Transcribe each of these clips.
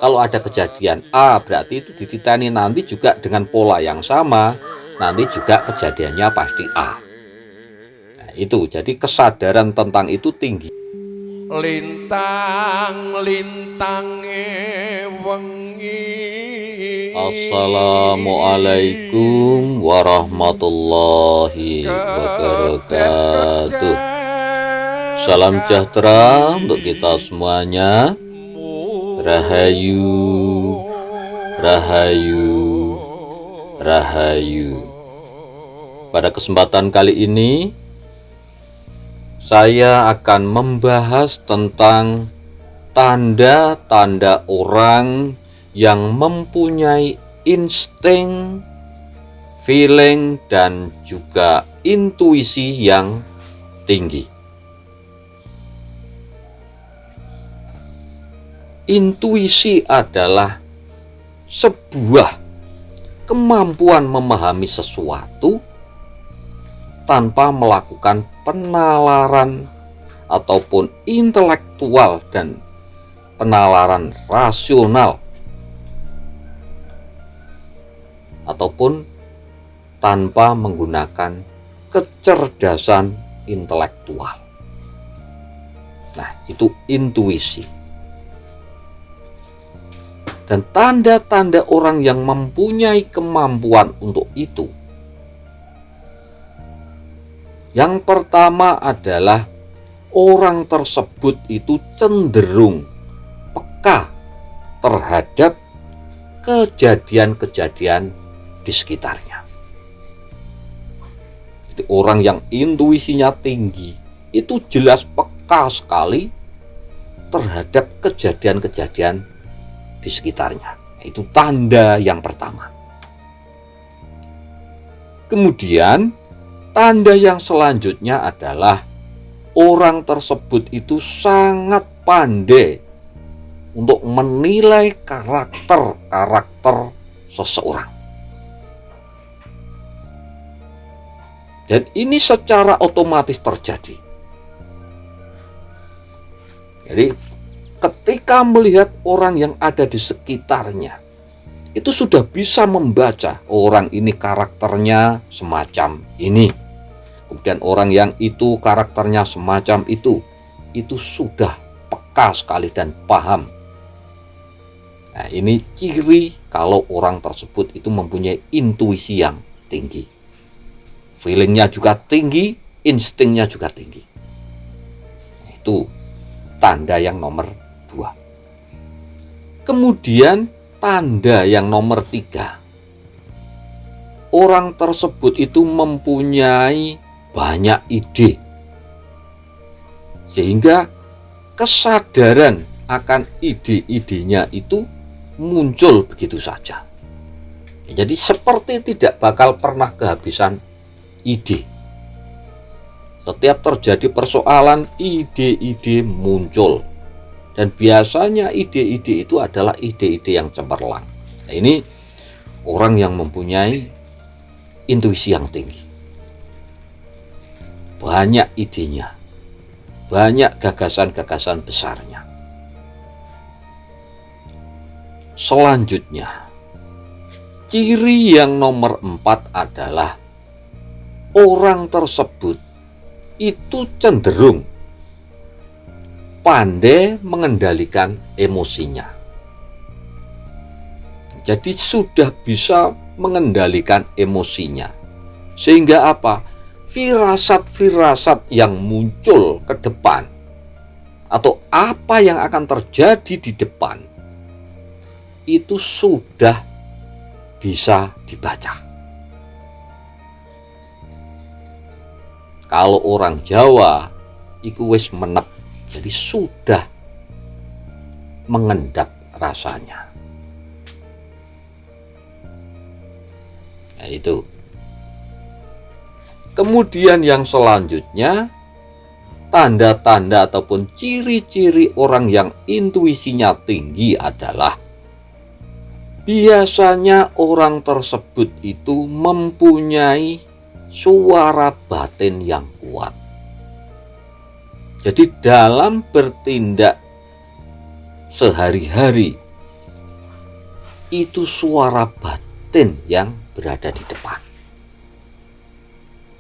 Kalau ada kejadian A, berarti itu dititani nanti juga dengan pola yang sama, nanti juga kejadiannya pasti A. Nah, itu jadi kesadaran tentang itu tinggi. Lintang-lintange wengi. Assalamualaikum warahmatullahi wabarakatuh. Salam sejahtera untuk kita semuanya. Rahayu, rahayu, rahayu. Pada kesempatan kali ini saya akan membahas tentang tanda-tanda orang yang mempunyai insting, feeling, dan juga intuisi yang tinggi. Intuisi adalah sebuah kemampuan memahami sesuatu tanpa melakukan penalaran ataupun intelektual dan penalaran rasional, ataupun tanpa menggunakan kecerdasan intelektual. Nah, itu intuisi. Dan tanda-tanda orang yang mempunyai kemampuan untuk itu, yang pertama adalah orang tersebut itu cenderung peka terhadap kejadian-kejadian di sekitarnya. Jadi orang yang intuisinya tinggi itu jelas peka sekali terhadap kejadian-kejadian di sekitarnya. Itu tanda yang pertama. Kemudian tanda yang selanjutnya adalah orang tersebut itu sangat pandai untuk menilai karakter seseorang. Dan ini secara otomatis terjadi. Jadi ketika melihat orang yang ada di sekitarnya, itu sudah bisa membaca orang ini karakternya semacam ini. Kemudian orang yang itu karakternya semacam itu sudah peka sekali dan paham. Nah, ini ciri kalau orang tersebut itu mempunyai intuisi yang tinggi. Feelingnya juga tinggi, instingnya juga tinggi. Itu tanda yang nomor 2. Kemudian tanda yang nomor 3. Orang tersebut itu mempunyai banyak ide, sehingga kesadaran akan ide-idenya itu muncul begitu saja. Jadi seperti tidak bakal pernah kehabisan ide. Setiap terjadi persoalan, ide-ide muncul. Dan biasanya ide-ide itu adalah ide-ide yang cemerlang. Nah, ini orang yang mempunyai intuisi yang tinggi. Banyak idenya, banyak gagasan-gagasan besarnya. Selanjutnya, ciri yang nomor 4 adalah orang tersebut itu cenderung pandai mengendalikan emosinya. Jadi sudah bisa mengendalikan emosinya. Sehingga apa? Firasat-firasat yang muncul ke depan atau apa yang akan terjadi di depan itu sudah bisa dibaca. Kalau orang Jawa iku wis menep, jadi sudah mengendap rasanya. Nah, itu. Kemudian yang selanjutnya, tanda-tanda ataupun ciri-ciri orang yang intuisinya tinggi adalah biasanya orang tersebut itu mempunyai suara batin yang kuat. Jadi dalam bertindak sehari-hari itu suara batin yang berada di depan.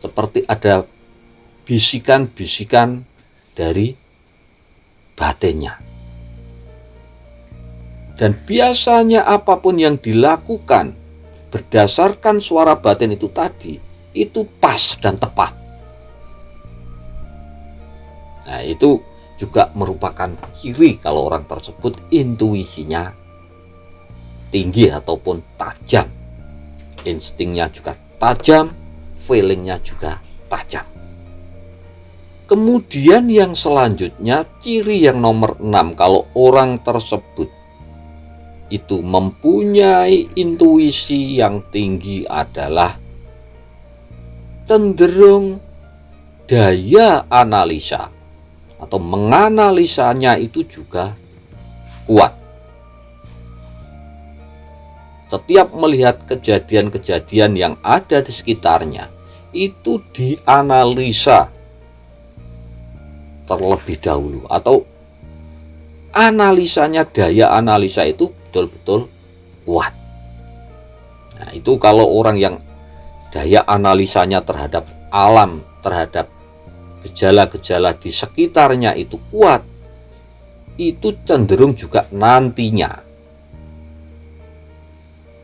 Seperti ada bisikan-bisikan dari batinnya. Dan biasanya apapun yang dilakukan berdasarkan suara batin itu tadi, itu pas dan tepat. Nah, itu juga merupakan ciri kalau orang tersebut intuisinya tinggi ataupun tajam. Instingnya juga tajam, feelingnya juga tajam. Kemudian yang selanjutnya, ciri yang nomor 6, kalau orang tersebut itu mempunyai intuisi yang tinggi adalah cenderung daya analisa atau menganalisanya itu juga kuat. Setiap melihat kejadian-kejadian yang ada di sekitarnya, itu dianalisa terlebih dahulu, atau analisanya, daya analisa itu betul-betul kuat. Nah, itu kalau orang yang daya analisanya terhadap alam, terhadap gejala-gejala di sekitarnya itu kuat, itu cenderung juga nantinya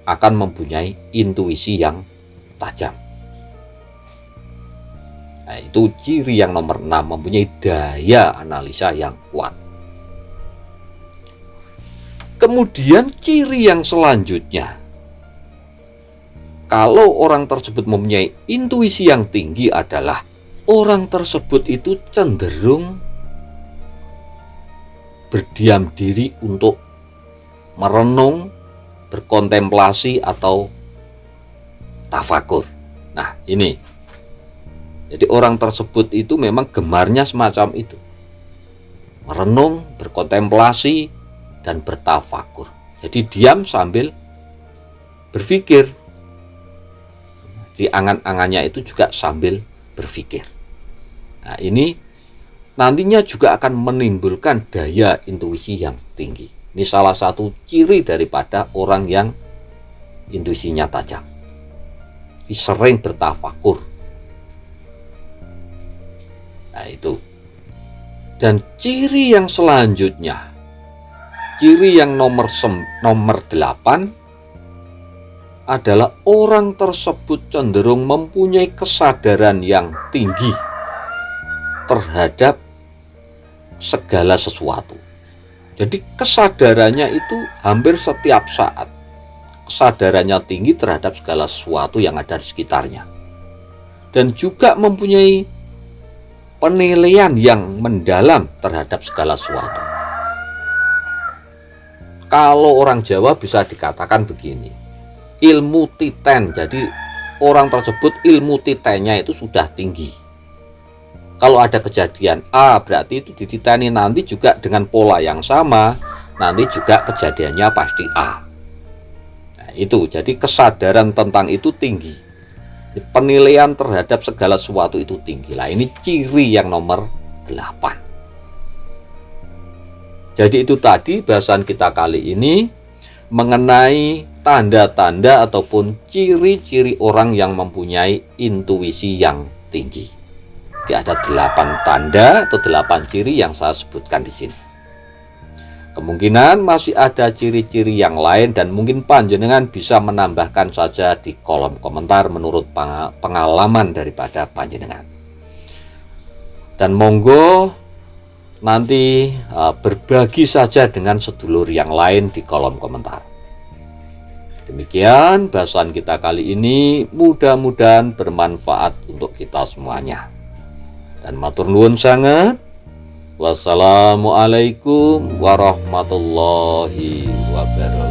akan mempunyai intuisi yang tajam. Nah, itu ciri yang nomor 6, mempunyai daya analisa yang kuat. Kemudian ciri yang selanjutnya, kalau orang tersebut mempunyai intuisi yang tinggi adalah orang tersebut itu cenderung berdiam diri untuk merenung, berkontemplasi atau tafakur. Nah, ini. Jadi orang tersebut itu memang gemarnya semacam itu. Merenung, berkontemplasi, dan bertafakur. Jadi diam sambil berpikir. Di angan-angannya itu juga sambil berpikir. Nah, ini nantinya juga akan menimbulkan daya intuisi yang tinggi. Ini salah satu ciri daripada orang yang intuisinya tajam. Sering bertafakur. Nah, itu. Dan ciri yang selanjutnya, ciri yang nomor 8 adalah orang tersebut cenderung mempunyai kesadaran yang tinggi terhadap segala sesuatu. Jadi kesadarannya itu hampir setiap saat. Kesadarannya tinggi terhadap segala sesuatu yang ada di sekitarnya. Dan juga mempunyai penilaian yang mendalam terhadap segala sesuatu. Kalau orang Jawa bisa dikatakan begini, ilmu titen. Jadi orang tersebut ilmu titennya itu sudah tinggi. Kalau ada kejadian A, berarti itu dititeni nanti juga dengan pola yang sama, nanti juga kejadiannya pasti A. Nah, itu jadi kesadaran tentang itu tinggi. Penilaian terhadap segala sesuatu itu tinggi. Lah, ini ciri yang nomor 8. Jadi itu tadi bahasan kita kali ini mengenai tanda-tanda ataupun ciri-ciri orang yang mempunyai intuisi yang tinggi. Jadi ada 8 tanda atau 8 ciri yang saya sebutkan di sini. Kemungkinan masih ada ciri-ciri yang lain dan mungkin panjenengan bisa menambahkan saja di kolom komentar menurut pengalaman daripada panjenengan. Dan monggo nanti berbagi saja dengan sedulur yang lain di kolom komentar. Demikian bahasan kita kali ini, mudah-mudahan bermanfaat untuk kita semuanya. Dan matur nuwun sangat. Wassalamualaikum warahmatullahi wabarakatuh.